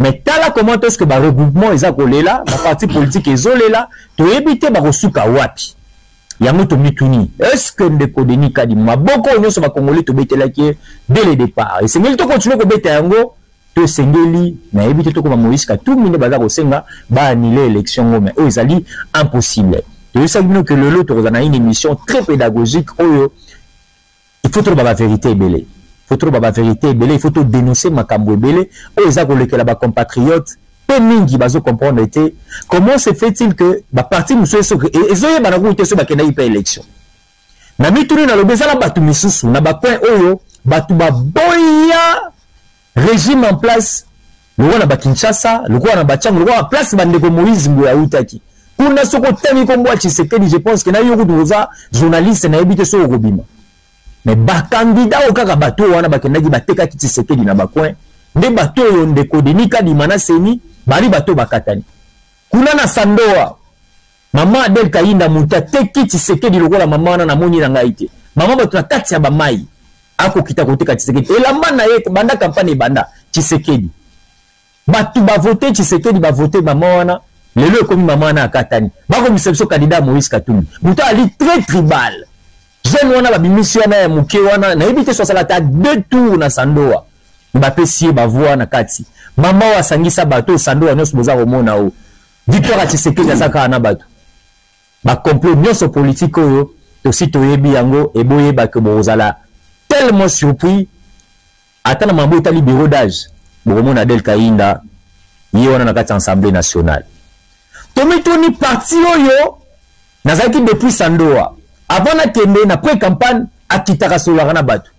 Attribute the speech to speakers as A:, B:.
A: Mais tala comment est-ce que ba regroupement eza kolela, ba parti politique ezolela, to ebité ba kosuka wapi. Yango to mituni. Est-ce que ndeko Denis Kadima boko nyonso ba congolais to betelaki dès le départ. Et c'est ngeli to continuer ko beta yango to sengeli na ebité to ko ba Moïse Katumbi ne baza ko senga ba annuler l'élection mais o ezali impossible. De ça que le lot on a une émission très pédagogique oyo il faut trop la vérité belé. Il faut trop la vérité belé, il faut tout dénoncer makambo belé. O eza ko lekela ba compatriotes pe mingi bazo comprendre été comment se fait-il que ba parti muso so ezoye bana ko te so ba kenda ipa élection. Na mituni na lobeza la batu misusu na ba point oyo batu ba boya régime en place le roi na ba Kinshasa, le roi na ba Tchang, le roi en place ba ndeko Moïse Mboya utaki. Kuna soko temi ko mwa Tshisekedi, je pense que na yo kuduza journaliste na ebite so robima. Mais ba candidat au kaka bato wana bakendaki bateka ki Tshisekedi na ba coin, nde bato yo ndeko Denis Kadima na seni, bali bato bakatani. Kuna na Sandoa, mama Adel Kayinda muta teki Tshisekedi lokola mama wana na moni na ngaite. Mama bato na kati ya ba mai. Ako kita koteka Tshisekedi. Elamba na ye banda campagne banda Tshisekedi. Batu ba voter Tshisekedi ba voter mama wana. Lelo comme maman na katani. Bako misebso candidat Moïse Katumbi. Muta ali très tribal. Jeune wana ba bimission na muke wana na ebite so salata 2 tours na Sandoa. Mbappé sie ba voix na kati. Mama wa sangisa bato Sandoa nyos boza komona o. Victoire Tshisekedi asaka na bato. Ba complot nyos politique oyo to sito yebi yango eboye ba ke bozala tellement surpris. Atana mambo etali bureau d'âge. Bomona Adel Kayinda ye wana na kati Assemblée nationale. Tomitoni parti oyo nazaki depuis Sandoa avant na kende na pré-campagne akitaka solaka na bato